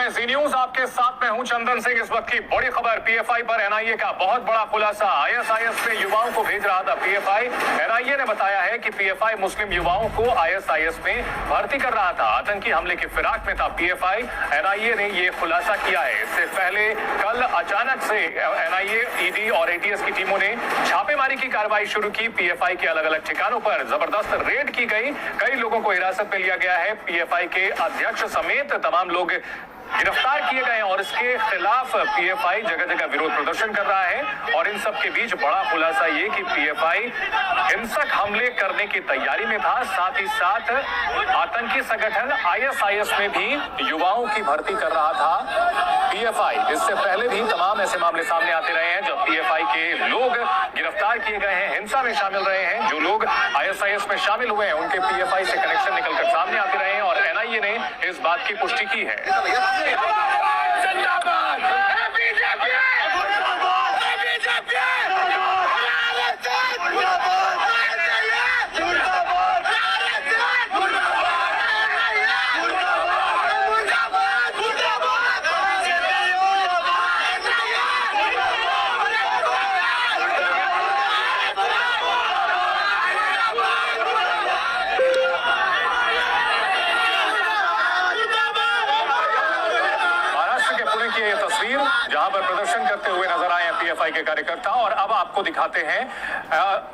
हैं जी न्यूज, आपके साथ में हूं चंदन सिंह। इस वक्त की बड़ी खबर, पीएफआई पर एनआईए का बहुत बड़ा खुलासा। आईएसआईएस में युवाओं को भेज रहा था पीएफआई। एनआईए ने बताया है कि पीएफआई मुस्लिम युवाओं को आईएसआईएस में भर्ती कर रहा था। आतंकी हमले की फिराक में था पीएफआई। एनआईए ने ये खुलासा किया है। इससे पहले कल अचानक से एनआईए, ईडी और एटीएस की टीमों ने छापेमारी की कार्रवाई शुरू की। पीएफआई के अलग अलग ठिकानों पर जबरदस्त रेड की गई। कई लोगों को हिरासत में लिया गया है। पीएफआई के अध्यक्ष समेत तमाम लोग गिरफ्तार किए गए हैं और इसके खिलाफ पीएफआई जगह जगह विरोध प्रदर्शन कर रहा है। और इन सब के बीच बड़ा खुलासा ये कि पीएफआई हिंसक हमले करने की तैयारी में था। साथ ही साथ आतंकी संगठन आईएसआईएस में भी युवाओं की भर्ती कर रहा था पीएफआई। इससे पहले भी तमाम ऐसे मामले सामने आते रहे हैं जब पीएफआई के लोग गिरफ्तार किए गए हैं, हिंसा में शामिल रहे हैं। जो लोग आईएसआईएस में शामिल हुए हैं उनके पीएफआई से कनेक्शन निकलकर सामने आते रहे हैं और एनआईए ने इस बात की पुष्टि की है। जिंदाबाद बीजेपी, बीजेपी, जहां पर प्रदर्शन करते हुए नजर आए हैं पीएफआई के कार्यकर्ता। और अब आपको दिखाते हैं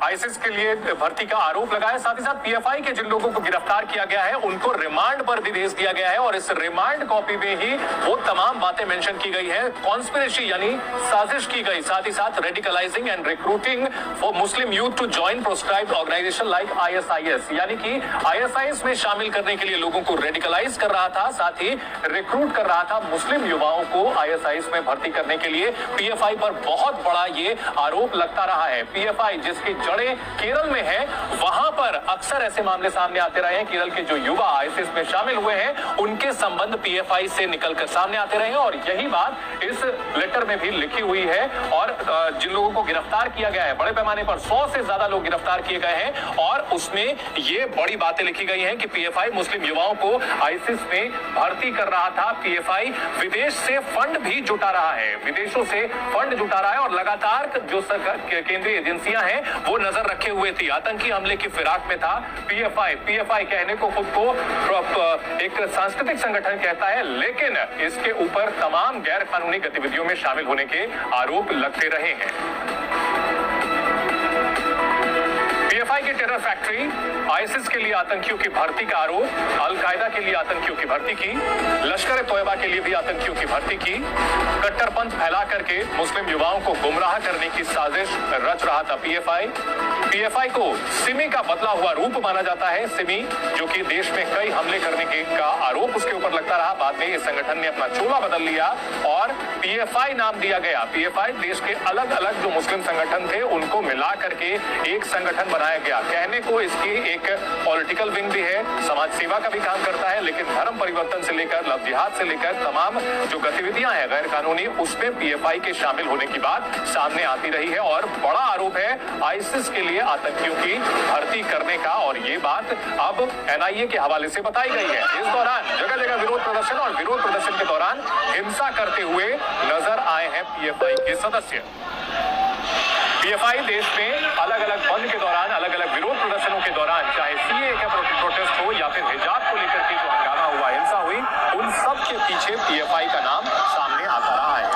आईएसआईएस के लिए भर्ती का आरोप लगाया। साथ ही साथ पीएफआई के जिन लोगों को गिरफ्तार किया गया है उनको रिमांड पर भी भेज दिया गया है और इस रिमांड कॉपी में ही वो तमाम बातें मेंशन की गई है। कॉन्स्पिरेसी यानी साजिश की गई, साथ ही साथ radicalising and recruiting for Muslim youth to join proscribed organisation like ISIS, यानी कि आईएसआईएस में शामिल करने के लिए लोगों को रेडिकलाइज कर रहा था, साथ ही रिक्रूट कर रहा था मुस्लिम युवाओं को आईएसआईएस में भर्ती करने के लिए। पीएफआई पर बहुत बड़ा ये आरोप लगता रहा है। पीएफआई जिसकी जड़ें केरल में है, वहां पर अक्सर ऐसे मामले सामने आते रहे हैं। केरल के जो युवा आईएसआईएस में शामिल हुए हैं उनके संबंध पीएफआई से निकलकर सामने आते रहे हैं और यही बात इस लेटर में भी लिखी हुई है। और जिन लोगों को गिरफ्तार किया गया है, बड़े पैमाने पर 100 से ज्यादा लोग गिरफ्तार किए गए हैं और उसमें ये बड़ी बातें लिखी गई हैं कि पीएफआई मुस्लिम युवाओं को आईएसआईएस में भर्ती कर रहा था। पीएफआई विदेश से फंड भी जुटा रहा है, विदेशों से फंड जुटा रहा है और लगातार जो केंद्रीय एजेंसियां हैं वो नजर रखे हुए थी। आतंकी हमले की फिराक में था पीएफआई। पीएफआई कहने को खुद को एक सांस्कृतिक संगठन कहता है, लेकिन इसके ऊपर तमाम गैर कानूनी गतिविधियों में शामिल होने के आरोप लगते रहे हैं। पीएफआई की टेरर फैक्ट्री, आईएसआईएस के लिए आतंकियों की भर्ती का आरोप, अल-कायदा के लिए आतंकियों की भर्ती की, लश्कर ए तोयबा के लिए भी आतंकियों की भर्ती की, कट्टरपंथ फैला करके मुस्लिम युवाओं को गुमराह करने की साजिश रच रहा था पीएफआई। पीएफआई को सिमी का बदला हुआ रूप माना जाता है। सिमी जो कि देश में कई हमले करने का आरोप उसके ऊपर लगता रहा। बाद में इस संगठन ने अपना चोला बदल लिया और पीएफआई नाम दिया गया। पीएफआई देश के अलग अलग जो मुस्लिम संगठन थे उनको मिला करके एक संगठन बनाया गया। कहने को इसकी एक पॉलिटिकल विंग भी है, समाज सेवा का भी काम करता है, लेकिन धर्म परिवर्तन से लेकर लव जिहाद से लेकर तमाम जो गतिविधियां हैं गैर कानूनी, उसमें पीएफआई के शामिल होने की बात सामने आती रही है। और बड़ा आरोप है आईएसआईएस के लिए आतंकियों की भर्ती करने का और ये बात अब एनआईए के हवाले से बताई गई है। इस दौरान जगह जगह विरोध प्रदर्शन और विरोध प्रदर्शन के दौरान हिंसा करते हुए नजर आए हैं पीएफआई के सदस्य। पीएफआई देश में अलग अलग बंद के दौरान, अलग अलग विरोध प्रदर्शनों के दौरान, चाहे सीए का प्रोटेस्ट हो या फिर हिजाब को लेकर के जो हंगामा हुआ, हिंसा हुई, उन सब के पीछे पीएफआई का नाम सामने आता रहा है।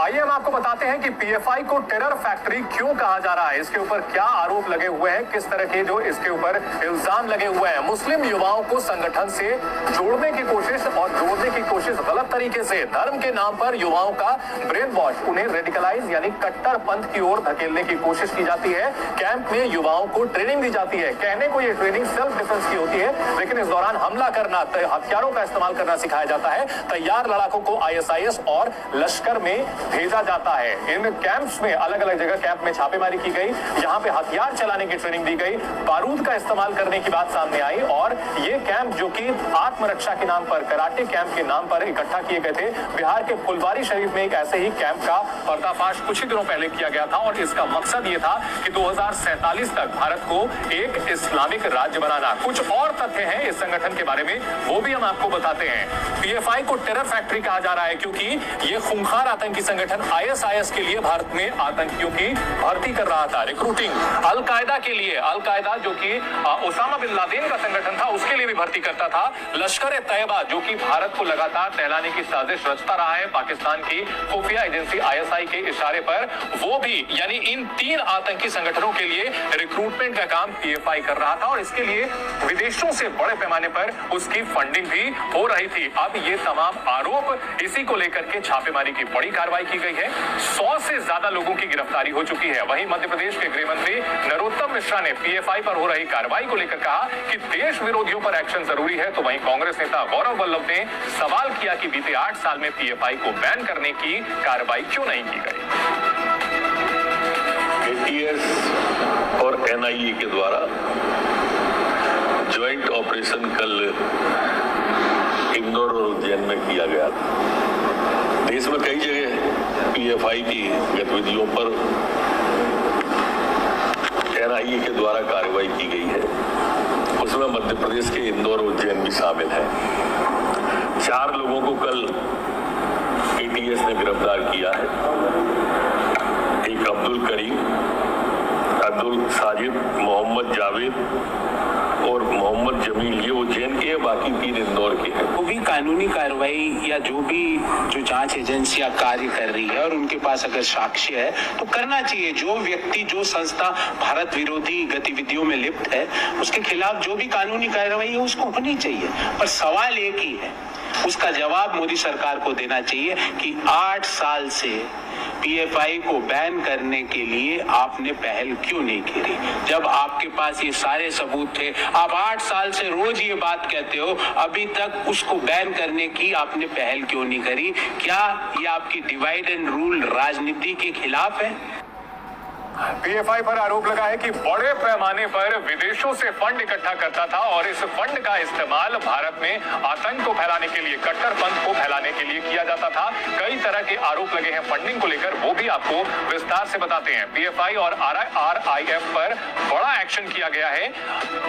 आइए हम आपको बताते हैं कि पीएफआई को टेरर फैक्ट्री क्यों कहा जा रहा है, इसके ऊपर क्या आरोप लगे हुए हैं, किस तरह के जो इसके ऊपर इल्जाम लगे हुए हैं। मुस्लिम युवाओं को संगठन से जोड़ने की कोशिश और जोड़ने की कोशिश गलत तरीके से, धर्म के नाम पर युवाओं का ब्रेन वॉश, उन्हें रेडिकलाइज यानी कट्टरपंथ की ओर धकेलने की कोशिश की जाती है। कैंप में युवाओं को ट्रेनिंग दी जाती है। कहने को ये ट्रेनिंग सेल्फ डिफेंस की होती है, लेकिन इस दौरान हमला करना, हथियारों का इस्तेमाल करना सिखाया जाता है। तैयार लड़ाकों को आईएसआईएस और लश्कर में भेजा जाता जाता है। इन कैंप्स में अलग अलग जगह कैंप में छापेमारी की गई, यहाँ पे हथियार चलाने की ट्रेनिंग दी गई, बारूद का इस्तेमाल करने की बात सामने आई और ये कैंप जो कि आत्मरक्षा के नाम पर, कराटे कैंप के नाम पर इकट्ठा किए गए थे। बिहार के फुलवारी शरीफ में एक ऐसे ही कैंप का पर्दाफाश कुछ ही दिनों पहले किया गया था और इसका मकसद ये था कि 2047 तक भारत को एक इस्लामिक राज्य बनाना। कुछ और तथ्य हैं इस संगठन के बारे में, वो भी हम आपको बताते हैं। पीएफआई को टेरर फैक्ट्री कहा जा रहा है क्योंकि ये खूंखार आतंकी संगठन आईएसआईएस के लिए भारत में आतंकियों की भर्ती कर रहा था, रिक्रूटिंग। अलकायदा के लिए, अलकायदा जो कि ओसामा बिन लादेन का संगठन था, उसके लिए भी भर्ती करता था। लश्कर तैयबा जो कि भारत को लगातार टहलाने की साजिश रचता रहा है पाकिस्तान की खुफिया एजेंसी आईएसआई के इशारे पर, वो भी यानी इन 3 आतंकी संगठनों के लिए रिक्रूटमेंट का काम पीएफआई कर रहा था और इसके लिए विदेशों से बड़े पैमाने पर उसकी फंडिंग भी हो रही थी। अब ये तमाम आरोप, इसी को लेकर के छापेमारी की बड़ी कार्रवाई की गई है। 100 से ज्यादा लोगों की गिरफ्तारी हो चुकी है। वहीं मध्य प्रदेश के गृह मंत्री नरोत्तम मिश्रा ने पीएफआई पर हो रही कार्रवाई को लेकर कहा कि देश विरोधियों पर एक्शन जरूरी है। तो वहीं कांग्रेस नेता गौरव वल्लभ ने सवाल किया कि बीते 8 साल में पीएफआई को बैन करने की कार्रवाई क्यों नहीं की गई। एटीएस और एनआईए के द्वारा ज्वाइंट ऑपरेशन कल इंदौर और उज्जैन में किया गया था। देश में कई जगह पीएफआई की गतिविधियों पर एनआईए के द्वारा कार्रवाई की गई है, उसमें मध्य प्रदेश के इंदौर और उज्जैन भी शामिल है। 4 लोगों को कल एटीएस ने गिरफ्तार किया है। एक अब्दुल करीम, अब्दुल साजिद, मोहम्मद जावेद और मोहम्मद जमील, ये उज्जैन के हैं, बाकी 3 इंदौर के हैं। वो भी कानूनी कार्रवाई या जो जांच एजेंसियां कार्य कर रही है और उनके पास अगर साक्ष्य है तो करना चाहिए। जो व्यक्ति, जो संस्था भारत विरोधी गतिविधियों में लिप्त है, उसके खिलाफ जो भी कानूनी कार्रवाई है उसको होनी चाहिए। पर सवाल एक ही है, उसका जवाब मोदी सरकार को देना चाहिए कि 8 साल से पीएफआई को बैन करने के लिए आपने पहल क्यों नहीं करी, जब आपके पास ये सारे सबूत थे। आप 8 साल से रोज ये बात कहते हो, अभी तक उसको बैन करने की आपने पहल क्यों नहीं करी? क्या ये आपकी डिवाइड एंड रूल राजनीति के खिलाफ है? पीएफआई पर आरोप लगा है कि बड़े पैमाने पर विदेशों से फंड इकट्ठा करता था और इस फंड का इस्तेमाल भारत में आतंक को फैलाने के लिए, कट्टरपंथ को फैलाने के लिए किया जाता था। कई तरह के आरोप लगे हैं फंडिंग को लेकर, वो भी आपको विस्तार से बताते हैं। पीएफआई और आरआईएफ पर बड़ा एक्शन किया गया है।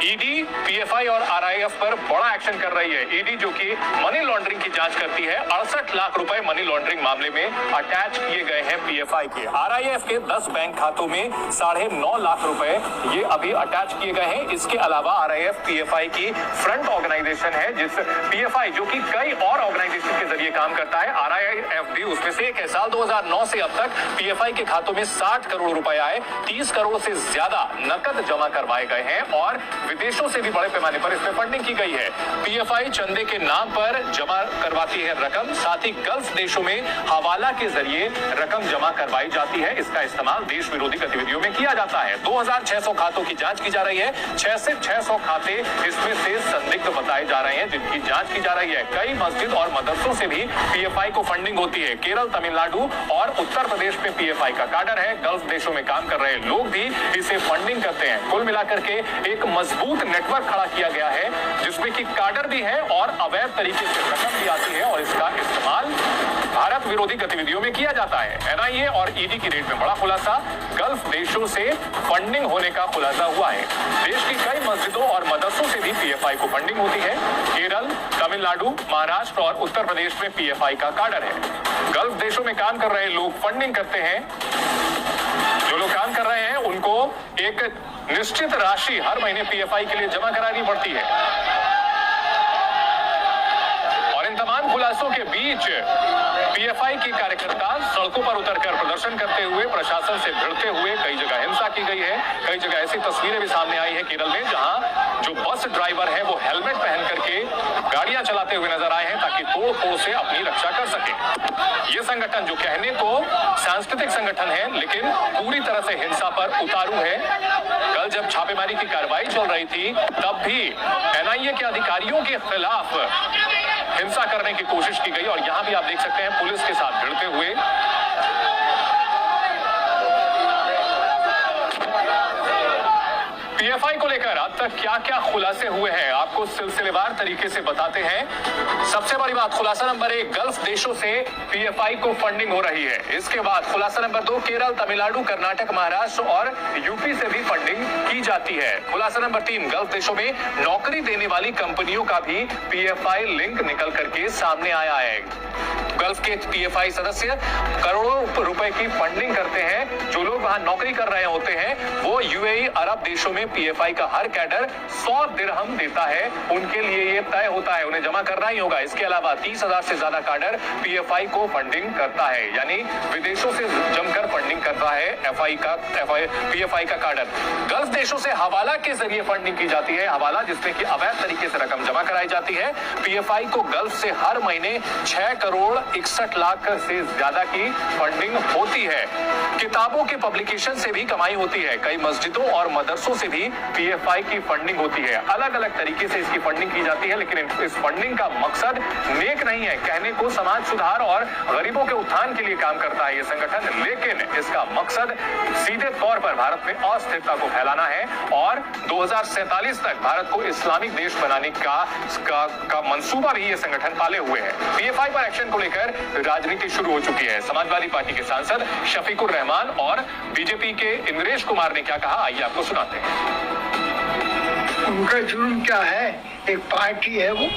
ईडी पीएफआई और आरआईएफ पर बड़ा एक्शन कर रही है। ईडी जो कि मनी लॉन्ड्रिंग की जांच करती है, 68 लाख रुपए मनी लॉन्ड्रिंग मामले में अटैच किए गए हैं पीएफआई के। आरआईएफ के 10 बैंक खातों में 9.5 लाख रुपए ये अभी अटैच किए गए हैं। इसके अलावा आरआईएफ पीएफआई की फ्रंट ऑर्गेनाइजेशन है, जिस पीएफआई जो कि कई और ऑर्गेनाइजेशन के जरिए काम करता है, आरआईएफ भी उसमें से एक है। साल 2009 से अब तक पीएफआई के खातों में 60 करोड़ रुपए आए, 30 करोड़ से ज्यादा नकद जमा करवाए गए हैं और विदेशों से भी बड़े पैमाने पर इसमें फंडिंग की गई है। पीएफआई चंदे के नाम पर जमा करवाती है रकम, साथ ही गल्फ देशों में हवाला के जरिए रकम जमा करवाई जाती है। इसका इस्तेमाल देश विरोधी गतिविधियों में किया जाता है। 2600 खातों की जांच की जा रही है। 600 खाते इसमें से संदिग्ध बताए जा रहे हैं, जिनकी जांच की जा रही है। कई मस्जिद और मदरसों से भी पीएफआई को फंडिंग होती है। केरल, तमिलनाडु और उत्तर प्रदेश में पीएफआई का काडर है। गल्फ देशों में काम कर रहे लोग भी इसे फंडिंग करते हैं। कुल मिलाकर के एक मजबूत नेटवर्क खड़ा किया गया है, जिसमें कि काडर भी है और अवैध तरीके से रकम भी आती है और इसका इस्तेमाल भारत विरोधी गतिविधियों में किया जाता है। एनआईए और ईडी की रेड में बड़ा खुलासा, गल्फ देशों से फंडिंग होने का खुलासा हुआ है। देश की कई मस्जिदों और मदरसों से भी पीएफआई को फंडिंग होती है। केरल, तमिलनाडु, महाराष्ट्र और उत्तर प्रदेश में पीएफआई का काडर है। गल्फ देशों में काम कर रहे लोग फंडिंग करते हैं। जो लोग काम कर रहे हैं उनको एक निश्चित राशि हर महीने पीएफआई के लिए जमा करानी पड़ती है। और इन तमाम खुलासों के बीच पीएफआई के कार्यकर्ता सड़कों पर उतरकर प्रदर्शन करते हुए, प्रशासन से भिड़ते हुए, कई जगह हिंसा की गई है। कई जगह ऐसी तस्वीरें भी सामने आई है केरल में, जहां जो बस ड्राइवर है वो हेलमेट पहन करके गाड़ियां चलाते हुए नजर आए हैं ताकि तोड़ फोड़ से अपनी रक्षा कर सके। ये संगठन जो कहने को सांस्कृतिक संगठन है, लेकिन पूरी तरह से हिंसा पर उतारू है। कल जब छापेमारी की कार्रवाई चल रही थी, तब भी एनआईए के अधिकारियों के खिलाफ हिंसा करने की कोशिश की गई और यहां भी आप देख सकते हैं पुलिस के साथ भिड़ते हुए पीएफआई को लेकर अब तक क्या क्या खुलासे हुए हैं आपको सिलसिलेवार तरीके से बताते हैं। सबसे बड़ी बात, खुलासा नंबर 1, गल्फ देशों से पीएफआई को फंडिंग हो रही है। इसके बाद खुलासा नंबर 2, केरल, तमिलनाडु, कर्नाटक, महाराष्ट्र और यूपी से भी फंडिंग की जाती है। खुलासा नंबर 3, गल्फ देशों में नौकरी देने वाली कंपनियों का भी पीएफआई लिंक निकल करके सामने आया है। गल्फ के पीएफआई सदस्य करोड़ों रुपए की फंडिंग करते हैं। जो लोग वहां नौकरी कर रहे होते हैं वो यूएई, अरब देशों में पीएफआई का हर कैडर 100 दिरहम देता है। उनके लिए ये तय होता है, उन्हें जमा करना ही होगा। इसके अलावा 30,000 से ज्यादा कैडर पीएफआई को फंडिंग करता है, यानी विदेशों से जमकर फंडिंग करता है पीएफआई का कैडर। गल्फ देशों से हवाला के जरिए फंडिंग की जाती है। हवाला जिसमें कि अवैध तरीके से रकम जमा कराई जाती है। पीएफआई को गल्फ से हर महीने 6 करोड़ 61 लाख से ज्यादा की फंडिंग होती है। किताबों के पब्लिकेशन से भी कमाई होती है। कई मस्जिदों और मदरसों से भी पीएफआई की फंडिंग होती है। अलग अलग तरीके से इसकी फंडिंग की जाती है, लेकिन इस फंडिंग का मकसद नेक नहीं है। कहने को समाज सुधार और गरीबों के उत्थान के लिए काम करता है ये संगठन, लेकिन इसका मकसद सीधे तौर पर भारत में अस्थिरता को फैलाना है और 2047 तक भारत को इस्लामिक देश बनाने का मंसूबा भी ये संगठन पाले हुए है। पीएफआई पर एक्शन को लेकर राजनीति शुरू हो चुकी है। समाजवादी पार्टी के सांसद शफीकुर रहमान और बीजेपी के इंद्रेश कुमार ने क्या कहा, आइए आपको सुनाते हैं। उनका जुर्म क्या है? एक पार्टी है, वो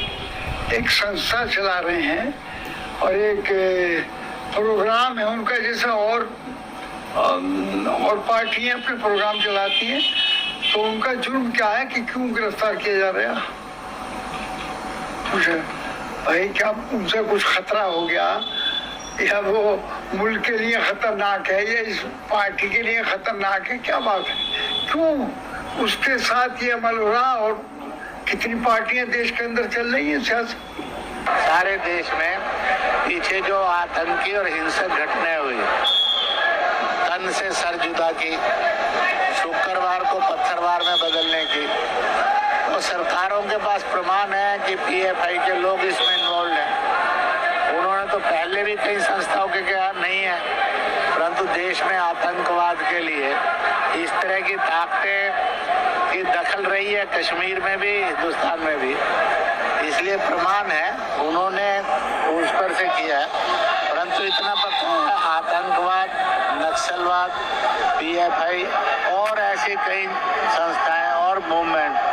एक संस्था चला रहे हैं और एक प्रोग्राम है उनका, जैसा और पार्टियां अपने प्रोग्राम चलाती हैं। तो उनका जुर्म क्या है कि क्यों गिरफ्तार किया जा रहा है? भाई क्या उनसे कुछ खतरा हो गया या वो मुल्क के लिए खतरनाक है या इस पार्टी के लिए खतरनाक है? क्या बात है? क्यों उसके साथ ये अमल हो रहा? और कितनी पार्टियां देश के अंदर चल रही हैं सियासत? सारे देश में पीछे जो आतंकी और हिंसक घटनाएं हुई, तन से सर जुदा की, शुक्रवार को पत्थरवार में बदलने की, तो सरकारों के पास प्रमाण है कि पीएफआई के लोग इसमें इन्वॉल्व हैं। उन्होंने तो पहले भी कई संस्थाओं के क्या नहीं है, परंतु देश में आतंकवाद के लिए इस तरह की ताकतें की दखल रही है, कश्मीर में भी, हिंदुस्तान में भी। इसलिए प्रमाण है, उन्होंने उस पर से किया है। परंतु इतना पता है, आतंकवाद, नक्सलवाद, पीएफआई और ऐसी कई संस्थाएं और मूवमेंट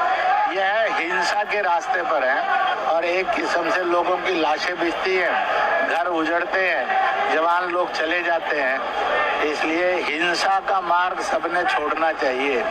यह हिंसा के रास्ते पर है और एक किस्म से लोगों की लाशें बिछती हैं, घर उजड़ते हैं, जवान लोग चले जाते हैं। इसलिए हिंसा का मार्ग सबने छोड़ना चाहिए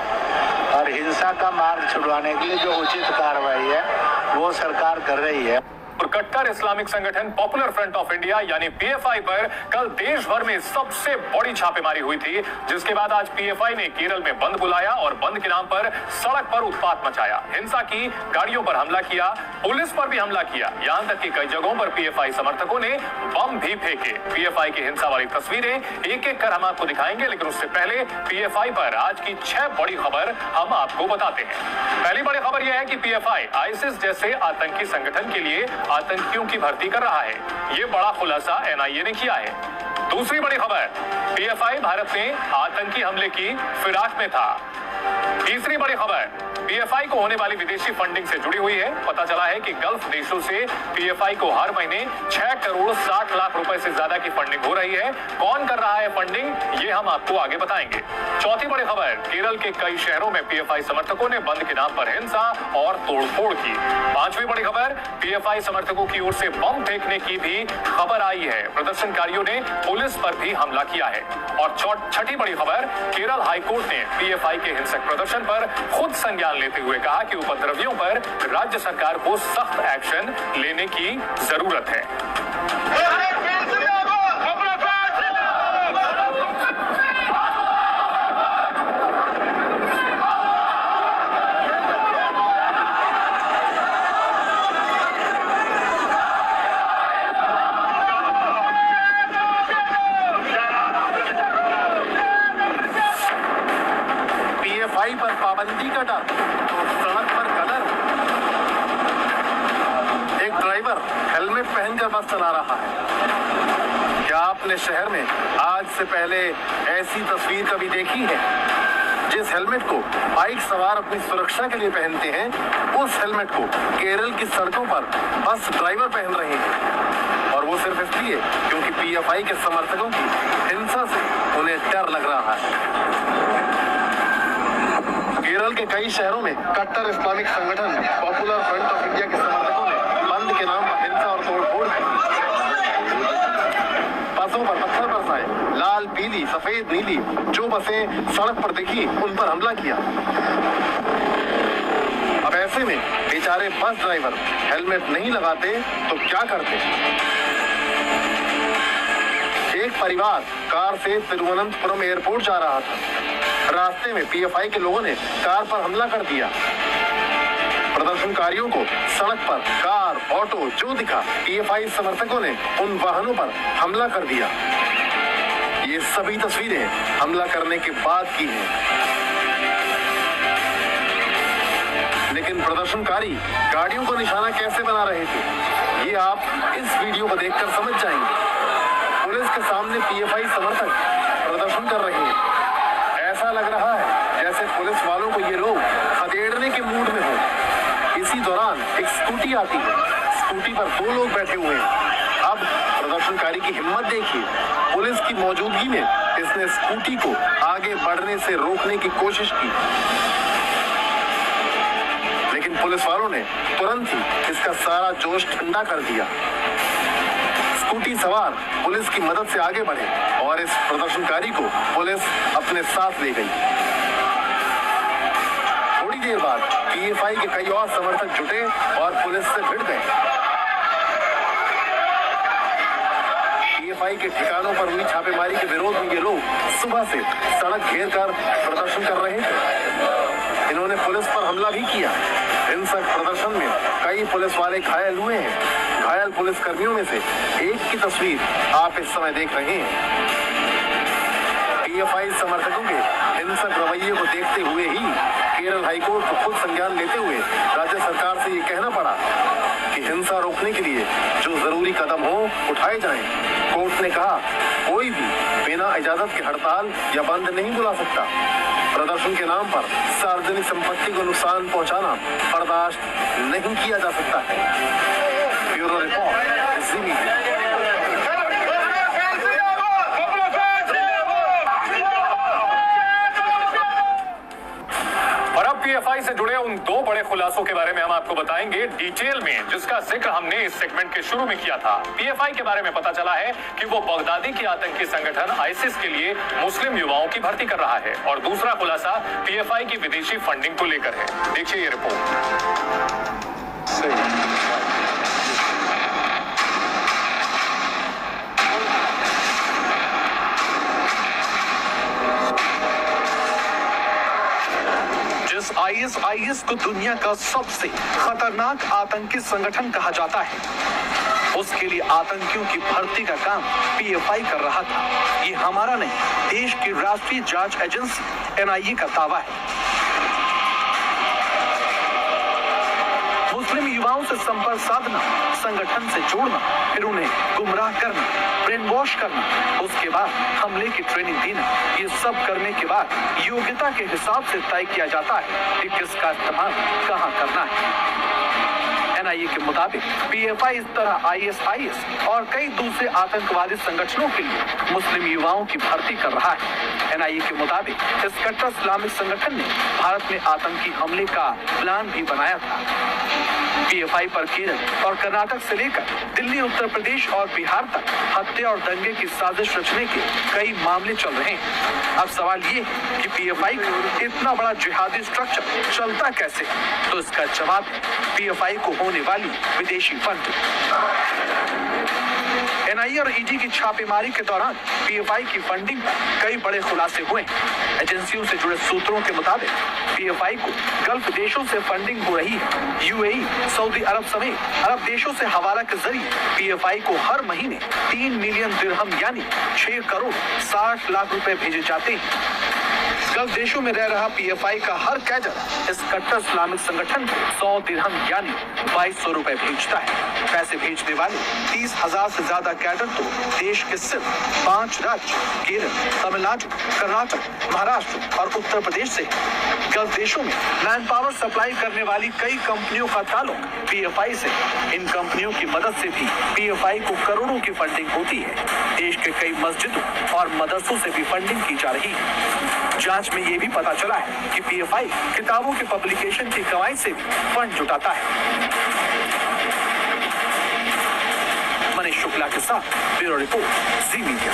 और हिंसा का मार्ग छुड़वाने के लिए जो उचित कार्रवाई है वो सरकार कर रही है। और कट्टर इस्लामिक संगठन पॉपुलर फ्रंट ऑफ इंडिया यानी पीएफआई पर कल देश भर में सबसे बड़ी छापेमारी हुई थी, जिसके बाद आज पीएफआई ने केरल में बंद बुलाया और बंद के नाम पर सड़क पर उत्पात मचाया, हिंसा की, गाड़ियों पर हमला किया, पुलिस पर भी हमला किया। यहां तक कि कई जगहों पर पीएफआई समर्थकों ने बम भी फेंके। पीएफआई की हिंसा वाली तस्वीरें एक एक कर हम आपको दिखाएंगे, लेकिन उससे पहले पीएफआई पर आज की 6 बड़ी खबर हम आपको बताते हैं। पहली बड़ी खबर यह है कि पीएफआई आईसिस जैसे आतंकी संगठन के लिए आतंकियों की भर्ती कर रहा है। ये बड़ा खुलासा एनआईए ने किया है। दूसरी बड़ी खबर, पीएफआई भारत में आतंकी हमले की फिराक में था। तीसरी बड़ी खबर, पीएफआई को होने वाली विदेशी फंडिंग से जुड़ी हुई है। पता चला है कि गल्फ देशों से पीएफआई को हर महीने 6 करोड़ 60 लाख रुपए से ज्यादा की फंडिंग हो रही है। कौन कर रहा है फंडिंग, ये हम आपको आगे बताएंगे। चौथी बड़ी खबर, केरल के कई शहरों में पीएफआई समर्थकों ने बंद के नाम पर हिंसा और तोड़फोड़ की। पांचवी बड़ी खबर, पीएफआई समर्थकों की ओर से बम फेंकने की भी खबर आई है। प्रदर्शनकारियों ने पुलिस पर भी हमला किया है। और छठी बड़ी खबर, केरल हाईकोर्ट ने पीएफआई के हिंसक प्रदर्शन पर खुद संज्ञान लेते हुए कहा कि उपद्रवियों पर राज्य सरकार को सख्त एक्शन लेने की जरूरत है। पीएफआई पर पाबंदी का डर तो सड़क पर कदर। एक ड्राइवर हेलमेट पहनकर बस चला रहा है। क्या आपने शहर में आज से पहले ऐसी तस्वीर कभी देखी है? जिस हेलमेट को बाइक सवार अपनी सुरक्षा के लिए पहनते हैं, उस हेलमेट को केरल की सड़कों पर बस ड्राइवर पहन रहे हैं, और वो सिर्फ इसलिए क्योंकि पीएफआई के समर्थकों की हिंसा से उन्हें डर लग रहा है। केरल के कई शहरों में कट्टर इस्लामिक संगठन पॉपुलर फ्रंट ऑफ इंडिया के समर्थकों ने बंद के नाम पर हिंसा और तोड़फोड़ की। बसों पर पत्थर बरसाए, लाल, पीली, सफेद, नीली जो बसें सड़क पर दिखी उन पर हमला किया। अब ऐसे में बेचारे बस ड्राइवर हेलमेट नहीं लगाते तो क्या करते? एक परिवार कार से तिरुवनंतपुरम एयरपोर्ट जा रहा था। रास्ते में पीएफआई के लोगों ने कार पर हमला कर दिया। प्रदर्शनकारियों को सड़क पर कार, ऑटो जो दिखा, पीएफआई समर्थकों ने उन वाहनों पर हमला कर दिया। ये सभी तस्वीरें हमला करने के बाद की हैं। लेकिन प्रदर्शनकारी गाड़ियों को निशाना कैसे बना रहे थे, ये आप इस वीडियो को देखकर समझ जाएंगे। पुलिस के सामने पीएफआई समर्थक प्रदर्शन कर रहे हैं। ऐसा लग रहा है जैसे पुलिस वालों को ये लोग खदेड़ने के मूड में हो। इसी दौरान एक स्कूटी आती है। स्कूटी पर 2 लोग बैठे हुए हैं। अब प्रदर्शनकारी की हिम्मत देखिए। पुलिस की मौजूदगी में इसने स्कूटी को आगे बढ़ने से रोकने की कोशिश की, लेकिन पुलिस वालों ने तुरंत ही इसका सारा जोश ठंडा कर दिया। स्कूटी सवार पुलिस की मदद से आगे बढ़े और इस प्रदर्शनकारी को पुलिस अपने साथ ले गई। थोड़ी देर बाद पीएफआई के कई और समर्थक जुटे और पुलिस से भिड़ गए। पीएफआई के ठिकानों पर हुई छापेमारी के विरोध में ये लोग सुबह से सड़क घेर कर प्रदर्शन कर रहे थे। इन्होंने पुलिस पर हमला भी किया। हिंसक प्रदर्शन में कई पुलिस वाले घायल हुए हैं। घायल पुलिस कर्मियों में से एक की तस्वीर आप इस समय देख रहे हैं। पीएफआई समर्थकों के हिंसक रवैये को देखते हुए ही केरल हाईकोर्ट को खुद संज्ञान लेते हुए राज्य सरकार से ये कहना पड़ा कि हिंसा रोकने के लिए जो जरूरी कदम हो उठाए जाएं। कोर्ट ने कहा कोई भी बिना इजाजत के हड़ताल या बंद नहीं बुला सकता। प्रदर्शन के नाम पर सार्वजनिक संपत्ति को नुकसान पहुंचाना बर्दाश्त नहीं किया जा सकता है। ब्यूरो रिपोर्ट, जी मीडिया। और अब पीएफआई से जुड़े उन 2 बड़े खुलासों के बारे में हम आपको बताएंगे डिटेल में, जिसका जिक्र हमने इस सेगमेंट के शुरू में किया था। पीएफआई के बारे में पता चला है कि वो बगदादी के आतंकी संगठन आईसिस के लिए मुस्लिम युवाओं की भर्ती कर रहा है। और दूसरा खुलासा पीएफआई की विदेशी फंडिंग को लेकर है। देखिए ये रिपोर्ट। आईएस को दुनिया का सबसे खतरनाक आतंकी संगठन कहा जाता है, उसके लिए आतंकियों की भर्ती का काम पीएफआई कर रहा था। ये हमारा नहीं, देश की राष्ट्रीय जांच एजेंसी एनआईए का दावा है। मुस्लिम युवाओं से संपर्क साधना, संगठन से जोड़ना, फिर उन्हें गुमराह करना, ब्रेन वॉश करना, उसके बाद हमले की ट्रेनिंग देना, ये सब करने के बाद योग्यता के हिसाब से तय किया जाता है कि किसका इस्तेमाल कहां करना है। एनआईए के मुताबिक पीएफआई इस तरह आईएसआईएस और कई दूसरे आतंकवादी संगठनों के लिए मुस्लिम युवाओं की भर्ती कर रहा है। एनआईए के मुताबिक इस कट्टर इस्लामिक संगठन ने भारत में आतंकी हमले का प्लान भी बनाया था। पीएफआई पर केरल और कर्नाटक से लेकर दिल्ली, उत्तर प्रदेश और बिहार तक हत्या और दंगे की साजिश रचने के कई मामले चल रहे हैं। अब सवाल ये है कि पीएफआई का इतना बड़ा जिहादी स्ट्रक्चर चलता कैसे? तो इसका जवाब है पीएफआई को होने वाली विदेशी फंडिंग। एनआईए और ईडी की छापेमारी के दौरान पीएफआई की फंडिंग पर कई बड़े खुलासे हुए। एजेंसियों से जुड़े सूत्रों के मुताबिक पीएफआई को गल्फ देशों से फंडिंग हो रही है। यूएई, सऊदी अरब समेत अरब देशों से हवाला के जरिए पीएफआई को हर महीने 3 मिलियन दिरहम यानी 6 करोड़ 60 लाख रुपए भेजे जाते हैं। गल्फ देशों में रह रहा पीएफआई का हर कैडर इस कट्टर इस्लामिक संगठन को 100 दिरहम यानी 2200 रुपए भेजता है। पैसे भेजने वाले 30,000 से ज्यादा कैडर तो देश के सिर्फ 5 राज्य केरल, तमिलनाडु, कर्नाटक, महाराष्ट्र और उत्तर प्रदेश से। गल्फ देशों में मैन पावर सप्लाई करने वाली कई कंपनियों का ताल्लुक पीएफआई से। इन कंपनियों की मदद से भी पीएफआई को करोड़ों की फंडिंग होती है। देश के कई मस्जिदों और मदरसों से भी फंडिंग की जा रही है। जांच में ये भी पता चला है कि पीएफआई किताबों के पब्लिकेशन की कमाई से भी फंड जुटाता है। मनीष शुक्ला के साथ ब्यूरो रिपोर्ट, जी मीडिया।